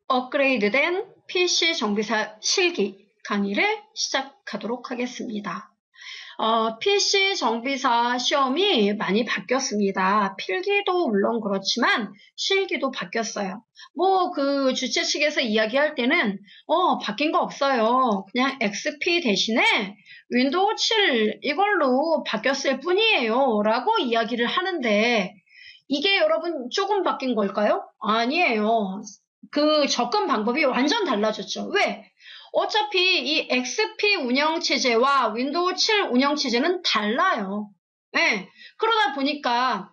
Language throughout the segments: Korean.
업그레이드된 PC 정비사 실기 강의를 시작하도록 하겠습니다. PC 정비사 시험이 많이 바뀌었습니다. 필기도 물론 그렇지만 실기도 바뀌었어요. 그 주최 측에서 이야기할 때는 바뀐 거 없어요. 그냥 XP 대신에 윈도우 7 이걸로 바뀌었을 뿐이에요 라고 이야기를 하는데 이게 여러분 조금 바뀐 걸까요? 아니에요. 그 접근 방법이 완전 달라졌죠. 왜? 어차피 이 XP 운영체제와 윈도우 7 운영체제는 달라요. 네. 그러다 보니까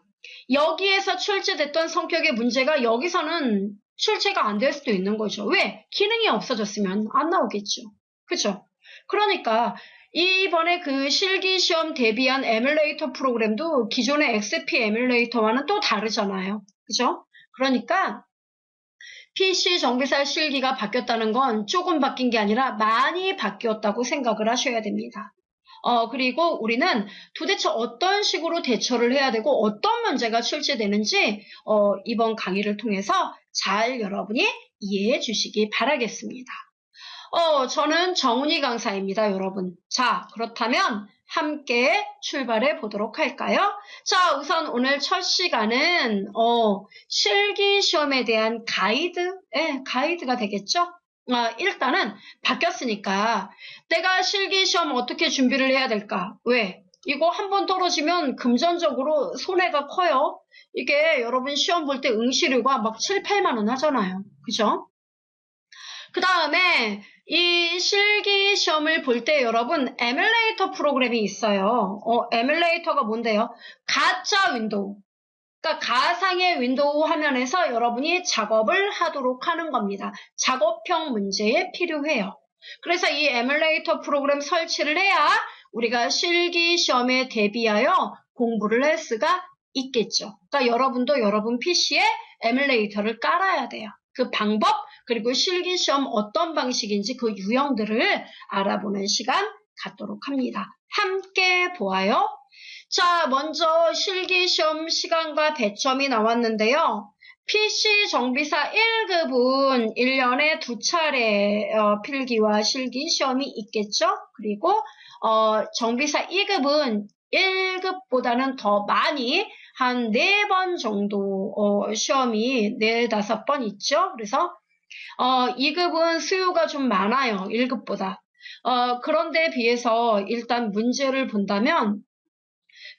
여기에서 출제됐던 성격의 문제가 여기서는 출제가 안 될 수도 있는 거죠. 왜? 기능이 없어졌으면 안 나오겠죠. 그죠? 그러니까 이번에 그 실기시험 대비한 에뮬레이터 프로그램도 기존의 XP 에뮬레이터와는 또 다르잖아요. 그죠? 그러니까 PC 정비사 실기가 바뀌었다는 건 조금 바뀐 게 아니라 많이 바뀌었다고 생각을 하셔야 됩니다. 그리고 우리는 도대체 어떤 식으로 대처를 해야 되고 어떤 문제가 출제되는지 이번 강의를 통해서 잘 여러분이 이해해 주시기 바라겠습니다. 저는 정은희 강사입니다, 여러분. 자, 그렇다면 함께 출발해 보도록 할까요? 자, 우선 오늘 첫 시간은 실기 시험에 대한 가이드가 되겠죠? 일단은 바뀌었으니까 내가 실기 시험 어떻게 준비를 해야 될까? 왜? 이거 한번 떨어지면 금전적으로 손해가 커요. 이게 여러분 시험 볼 때 응시료가 막 7, 8만 원 하잖아요. 그죠? 그 다음에 이 실기 시험을 볼 때 여러분 에뮬레이터 프로그램이 있어요. 에뮬레이터가 뭔데요? 가짜 윈도우. 그러니까 가상의 윈도우 화면에서 여러분이 작업을 하도록 하는 겁니다. 작업형 문제에 필요해요. 그래서 이 에뮬레이터 프로그램 설치를 해야 우리가 실기 시험에 대비하여 공부를 할 수가 있겠죠. 그러니까 여러분도 여러분 PC에 에뮬레이터를 깔아야 돼요. 그 방법 그리고 실기시험 어떤 방식인지 그 유형들을 알아보는 시간 갖도록 합니다. 함께 보아요. 자, 먼저 실기시험 시간과 배점이 나왔는데요. PC 정비사 1급은 1년에 2차례 필기와 실기시험이 있겠죠. 그리고 정비사 2급은 1급보다는 더 많이 한 4번 정도 시험이 4, 5번 있죠. 그래서 2급은 수요가 좀 많아요. 1급보다. 그런데 비해서 일단 문제를 본다면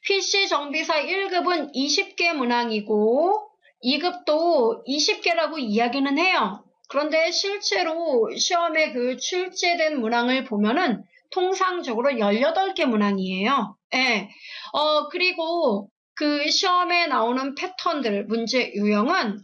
PC 정비사 1급은 20개 문항이고 2급도 20개라고 이야기는 해요. 그런데 실제로 시험에 그 출제된 문항을 보면은 통상적으로 18개 문항이에요. 예. 그리고 그 시험에 나오는 패턴들, 문제 유형은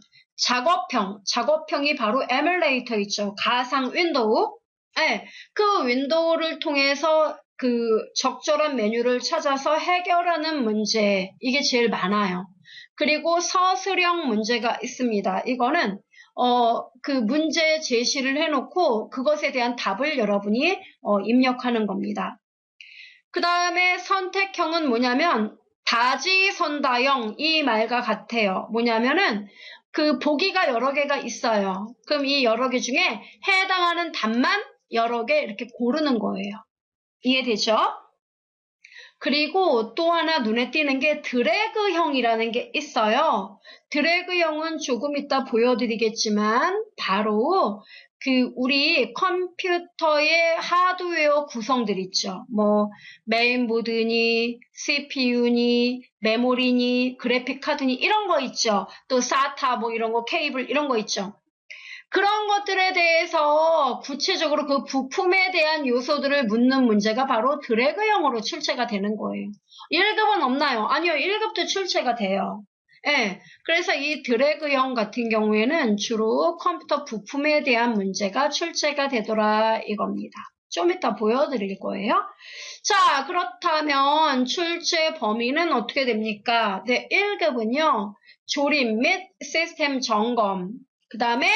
작업형이 바로 에뮬레이터 있죠. 가상 윈도우. 예. 그 윈도우를 통해서 그 적절한 메뉴를 찾아서 해결하는 문제, 이게 제일 많아요. 그리고 서술형 문제가 있습니다. 이거는 그 문제 제시를 해놓고 그것에 대한 답을 여러분이 입력하는 겁니다. 그 다음에 선택형은 뭐냐면 다지선다형 이 말과 같아요. 뭐냐면은 그 보기가 여러 개가 있어요. 그럼 이 여러 개 중에 해당하는 답만 여러 개 이렇게 고르는 거예요. 이해되죠? 그리고 또 하나 눈에 띄는 게 드래그형이라는 게 있어요. 드래그형은 조금 이따 보여드리겠지만 바로 그 우리 컴퓨터의 하드웨어 구성들 있죠. 메인보드니 CPU니 메모리니 그래픽 카드니 이런 거 있죠. 또 SATA 이런 거 케이블 이런 거 있죠. 그런 것들에 대해서 구체적으로 그 부품에 대한 요소들을 묻는 문제가 바로 드래그형으로 출제가 되는 거예요. 1급은 없나요? 아니요. 1급도 출제가 돼요. 예. 그래서 이 드래그형 같은 경우에는 주로 컴퓨터 부품에 대한 문제가 출제가 되더라 이겁니다. 좀 이따 보여드릴 거예요. 자, 그렇다면 출제 범위는 어떻게 됩니까? 네, 1급은요. 조립 및 시스템 점검, 그 다음에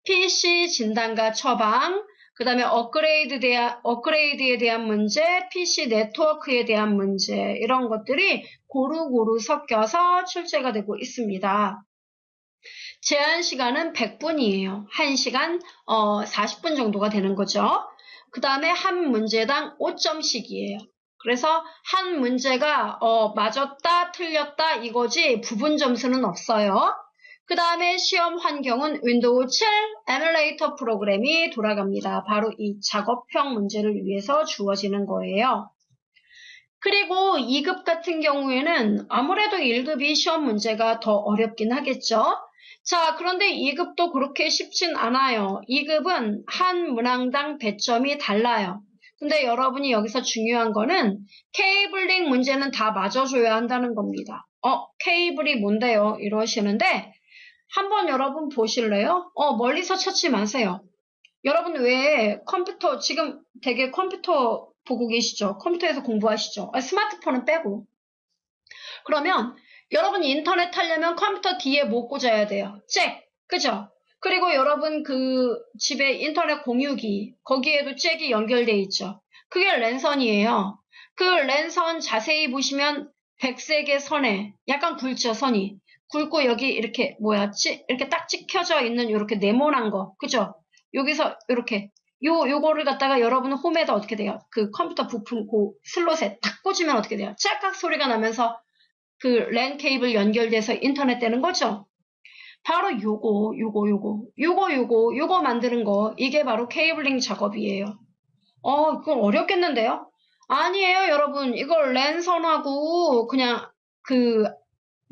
PC 진단과 처방, 그 다음에 업그레이드에 대한 문제, PC 네트워크에 대한 문제, 이런 것들이 고루고루 섞여서 출제가 되고 있습니다. 제한 시간은 100분이에요. 1시간 40분 정도가 되는 거죠. 그 다음에 한 문제당 5점씩이에요. 그래서 한 문제가 맞았다 틀렸다 이거지 부분 점수는 없어요. 그 다음에 시험 환경은 윈도우 7 에뮬레이터 프로그램이 돌아갑니다. 바로 이 작업형 문제를 위해서 주어지는 거예요. 그리고 2급 같은 경우에는 아무래도 1급이 시험 문제가 더 어렵긴 하겠죠. 자, 그런데 2급도 그렇게 쉽진 않아요. 2급은 한 문항당 배점이 달라요. 근데 여러분이 여기서 중요한 거는 케이블링 문제는 다 맞아줘야 한다는 겁니다. 케이블이 뭔데요? 이러시는데 한번 여러분 보실래요? 멀리서 찾지 마세요. 여러분 왜 컴퓨터 지금 되게 컴퓨터 보고 계시죠? 컴퓨터에서 공부하시죠? 스마트폰은 빼고. 그러면 여러분 인터넷 하려면 컴퓨터 뒤에 뭐 꽂아야 돼요? 잭. 그죠? 그리고 여러분 그 집에 인터넷 공유기 거기에도 잭이 연결돼 있죠. 그게 랜선이에요. 그 랜선 자세히 보시면 백색의 선에 약간 굵죠, 선이. 굵고 여기 이렇게 뭐였지? 이렇게 딱 찍혀져 있는 이렇게 네모난 거. 그죠? 여기서 이렇게 요거를 갖다가 여러분 홈에다 어떻게 돼요? 그 컴퓨터 부품 그 슬롯에 딱 꽂으면 어떻게 돼요? 짤깍 소리가 나면서 그 랜 케이블 연결돼서 인터넷 되는 거죠. 바로 요거 만드는 거 이게 바로 케이블링 작업이에요. 그건 어렵겠는데요? 아니에요, 여러분. 이걸 랜선하고 그냥 그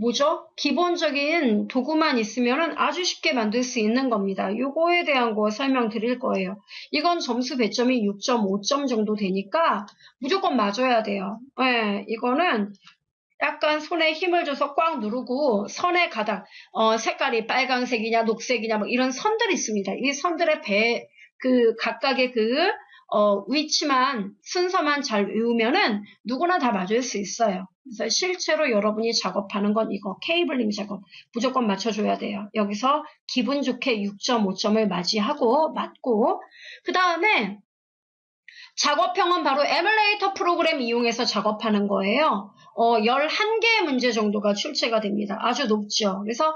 뭐죠? 기본적인 도구만 있으면 아주 쉽게 만들 수 있는 겁니다. 요거에 대한 거 설명드릴 거예요. 이건 점수 배점이 6.5점 정도 되니까 무조건 맞아야 돼요. 네, 이거는 약간 손에 힘을 줘서 꽉 누르고 선의 가닥, 색깔이 빨강색이냐 녹색이냐 뭐 이런 선들이 있습니다. 이 선들의 각각의 위치만, 순서만 잘 외우면은 누구나 다 맞을 수 있어요. 그래서 실제로 여러분이 작업하는 건 이거 케이블링 작업 무조건 맞춰줘야 돼요. 여기서 기분 좋게 6.5점을 맞고 그 다음에 작업형은 바로 에뮬레이터 프로그램 이용해서 작업하는 거예요. 11개의 문제 정도가 출제가 됩니다. 아주 높죠. 그래서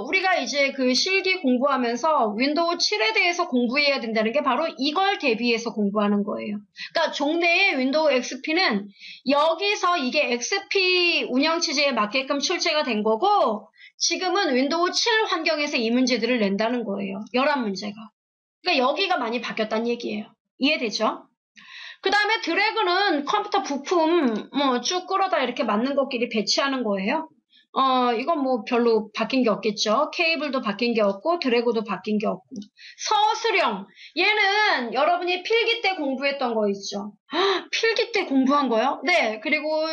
우리가 이제 그 실기 공부하면서 윈도우 7에 대해서 공부해야 된다는 게 바로 이걸 대비해서 공부하는 거예요. 그러니까 종래의 윈도우 XP는 여기서 이게 XP 운영체제에 맞게끔 출제가 된 거고 지금은 윈도우 7 환경에서 이 문제들을 낸다는 거예요. 11문제가. 그러니까 여기가 많이 바뀌었다는 얘기예요. 이해되죠? 그 다음에 드래그는 컴퓨터 부품 쭉 끌어다 이렇게 맞는 것끼리 배치하는 거예요. 이건 뭐 별로 바뀐 게 없겠죠. 케이블도 바뀐 게 없고 드래그도 바뀐 게 없고. 서술형 얘는 여러분이 필기 때 공부했던 거 있죠. 필기 때 공부한 거요? 네. 그리고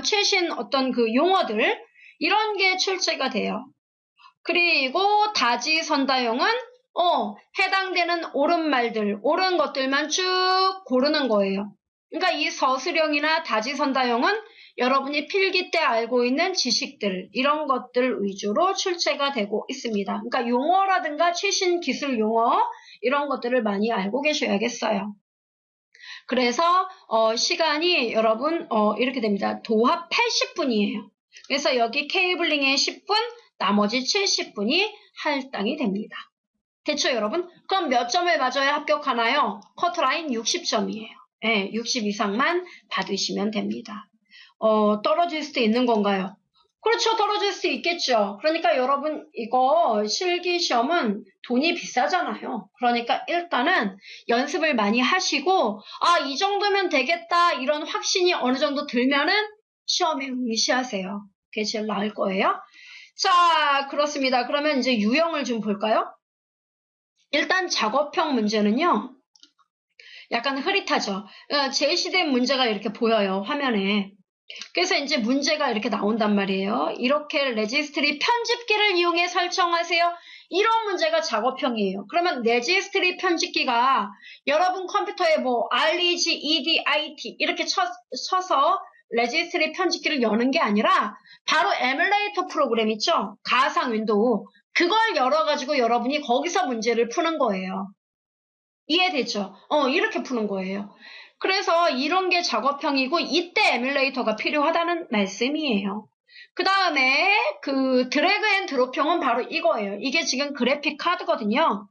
최신 어떤 그 용어들 이런 게 출제가 돼요. 그리고 다지선다형은 해당되는 옳은 말들, 옳은 것들만 쭉 고르는 거예요. 그러니까 이 서술형이나 다지선다형은 여러분이 필기 때 알고 있는 지식들, 이런 것들 위주로 출제가 되고 있습니다. 그러니까 용어라든가 최신 기술 용어, 이런 것들을 많이 알고 계셔야겠어요. 그래서 시간이 여러분 이렇게 됩니다. 도합 80분이에요. 그래서 여기 케이블링에 10분, 나머지 70분이 할당이 됩니다. 됐죠, 여러분? 그럼 몇 점을 맞아야 합격하나요? 커트라인 60점이에요. 네, 60 이상만 받으시면 됩니다. 떨어질 수도 있는 건가요? 그렇죠, 떨어질 수 있겠죠. 그러니까 여러분 이거 실기시험은 돈이 비싸잖아요. 그러니까 일단은 연습을 많이 하시고 이 정도면 되겠다 이런 확신이 어느 정도 들면은 시험에 응시하세요. 그게 제일 나을 거예요. 자, 그렇습니다. 그러면 이제 유형을 좀 볼까요? 일단 작업형 문제는요. 약간 흐릿하죠. 제시된 문제가 이렇게 보여요. 화면에. 그래서 이제 문제가 이렇게 나온단 말이에요. 이렇게 레지스트리 편집기를 이용해 설정하세요. 이런 문제가 작업형이에요. 그러면 레지스트리 편집기가 여러분 컴퓨터에 뭐 REG, ED, IT 이렇게 쳐서 레지스트리 편집기를 여는 게 아니라 바로 에뮬레이터 프로그램 있죠? 가상 윈도우. 그걸 열어가지고 여러분이 거기서 문제를 푸는 거예요. 이해되죠? 이렇게 푸는 거예요. 그래서 이런 게 작업형이고 이때 에뮬레이터가 필요하다는 말씀이에요. 그 다음에 그 드래그 앤 드롭형은 바로 이거예요. 이게 지금 그래픽 카드거든요.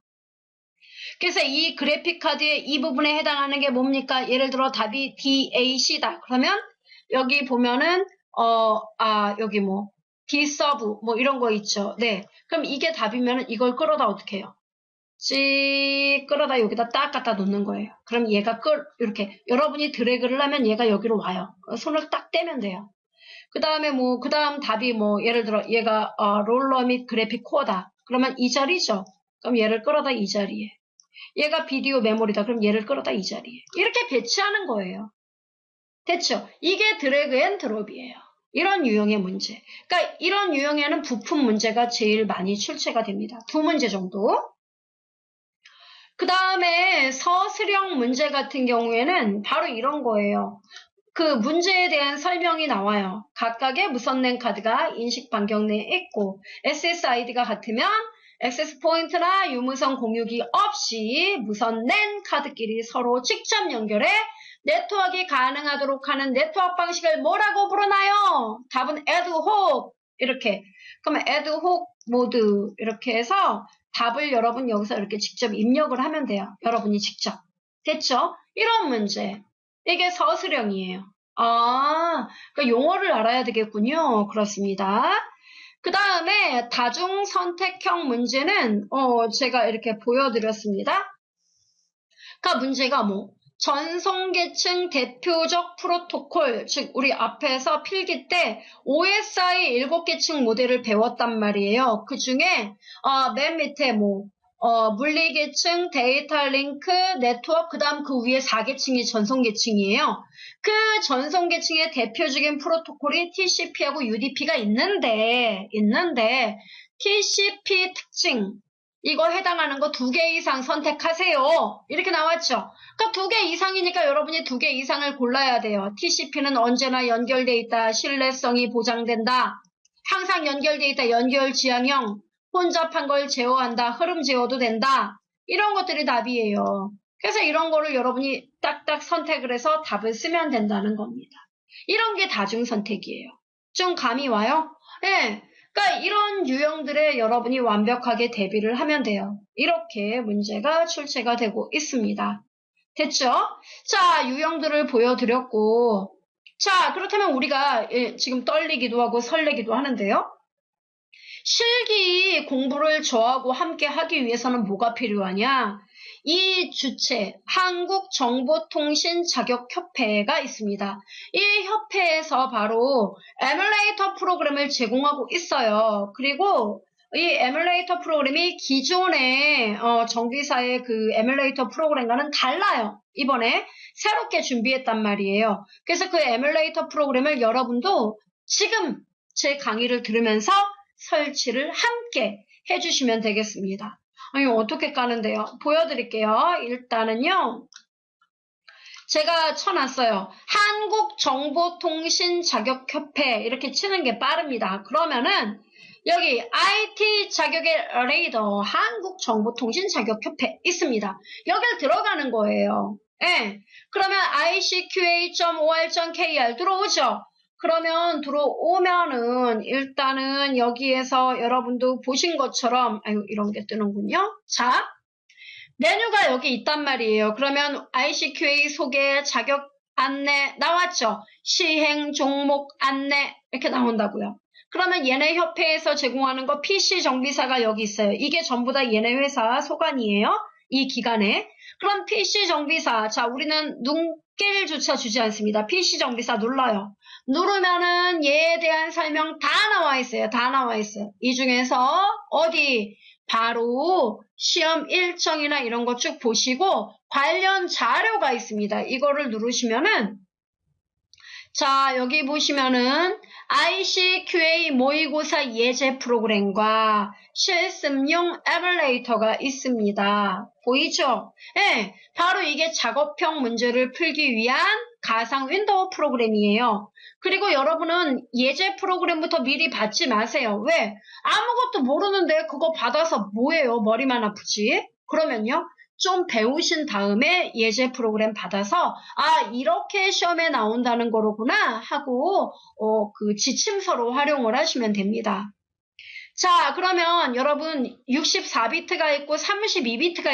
그래서 이 그래픽 카드의 이 부분에 해당하는 게 뭡니까? 예를 들어 답이 DAC다. 그러면 여기 보면은 여기 뭐 D서브 뭐 이런 거 있죠. 네. 그럼 이게 답이면 이걸 끌어다 어떻게 해요? 씩 끌어다 여기다 딱 갖다 놓는 거예요. 그럼 얘가 이렇게 여러분이 드래그를 하면 얘가 여기로 와요. 손을 딱 떼면 돼요. 그 다음에 그 다음 답이 예를 들어 얘가 롤러 및 그래픽 코어다. 그러면 이 자리죠. 그럼 얘를 끌어다 이 자리에. 얘가 비디오 메모리다. 그럼 얘를 끌어다 이 자리에. 이렇게 배치하는 거예요. 됐죠? 이게 드래그 앤 드롭이에요. 이런 유형의 문제. 그러니까 이런 유형에는 부품 문제가 제일 많이 출제가 됩니다. 2문제 정도. 그 다음에 서술형 문제 같은 경우에는 바로 이런 거예요. 그 문제에 대한 설명이 나와요. 각각의 무선랜 카드가 인식 반경 내에 있고 SSID가 같으면 액세스 포인트나 유무선 공유기 없이 무선랜 카드끼리 서로 직접 연결해 네트워크가 가능하도록 하는 네트워크 방식을 뭐라고 부르나요? 답은 애드혹 이렇게. 그러면 애드혹 모드 이렇게 해서 답을 여러분 여기서 이렇게 직접 입력을 하면 돼요. 여러분이 직접. 됐죠? 이런 문제. 이게 서술형이에요. 그러니까 용어를 알아야 되겠군요. 그렇습니다. 그 다음에 다중선택형 문제는 제가 이렇게 보여드렸습니다. 그러니까 문제가 전송계층 대표적 프로토콜, 즉 우리 앞에서 필기 때 OSI 7계층 모델을 배웠단 말이에요. 그 중에 맨 밑에 물리계층, 데이터 링크, 네트워크, 그 다음 그 위에 4계층이 전송계층이에요. 그 전송계층의 대표적인 프로토콜이 TCP하고 UDP가 있는데 TCP 특징 이거 해당하는 거 2개 이상 선택하세요. 이렇게 나왔죠. 그러니까 2개 이상이니까 여러분이 2개 이상을 골라야 돼요. TCP는 언제나 연결돼 있다. 신뢰성이 보장된다. 항상 연결돼 있다. 연결 지향형. 혼잡한 걸 제어한다. 흐름 제어도 된다. 이런 것들이 답이에요. 그래서 이런 거를 여러분이 딱딱 선택을 해서 답을 쓰면 된다는 겁니다. 이런 게 다중선택이에요. 좀 감이 와요? 네. 그러니까 이런 유형들에 여러분이 완벽하게 대비를 하면 돼요. 이렇게 문제가 출제가 되고 있습니다. 됐죠? 자, 유형들을 보여드렸고 자, 그렇다면 우리가 지금 떨리기도 하고 설레기도 하는데요. 실기 공부를 저하고 함께 하기 위해서는 뭐가 필요하냐? 이 주체 한국정보통신자격협회가 있습니다. 이 협회에서 바로 에뮬레이터 프로그램을 제공하고 있어요. 그리고 이 에뮬레이터 프로그램이 기존의 정비사의 그 에뮬레이터 프로그램과는 달라요. 이번에 새롭게 준비했단 말이에요. 그래서 그 에뮬레이터 프로그램을 여러분도 지금 제 강의를 들으면서 설치를 함께 해주시면 되겠습니다. 아니 어떻게 까는데요? 보여드릴게요. 일단은요. 제가 쳐놨어요. 한국정보통신자격협회 이렇게 치는 게 빠릅니다. 그러면은 여기 IT 자격의 레이더 한국정보통신자격협회 있습니다. 여길 들어가는 거예요. 예. 그러면 ICQA.or.kr 들어오죠? 그러면 들어오면은 일단은 여기에서 여러분도 보신 것처럼 이런 게 뜨는군요. 자, 메뉴가 여기 있단 말이에요. 그러면 ICQA 소개, 자격 안내 나왔죠? 시행 종목 안내 이렇게 나온다고요. 그러면 얘네 협회에서 제공하는 거 PC 정비사가 여기 있어요. 이게 전부 다 얘네 회사 소관이에요. 이 기간에. 그럼 PC 정비사, 자 우리는 눈길조차 주지 않습니다. PC 정비사 눌러요. 누르면은 얘에 대한 설명 다 나와 있어요. 다 나와 있어요. 이 중에서 어디 바로 시험 일정이나 이런 거 쭉 보시고 관련 자료가 있습니다. 이거를 누르시면은 자 여기 보시면은 ICQA 모의고사 예제 프로그램과 실습용 에뮬레이터가 있습니다. 보이죠? 네, 바로 이게 작업형 문제를 풀기 위한 가상 윈도우 프로그램이에요. 그리고 여러분은 예제 프로그램부터 미리 받지 마세요. 왜? 아무것도 모르는데 그거 받아서 뭐예요? 머리만 아프지? 그러면요. 좀 배우신 다음에 예제 프로그램 받아서 이렇게 시험에 나온다는 거로구나 하고 그 지침서로 활용을 하시면 됩니다. 자, 그러면 여러분 64비트가 있고 32비트가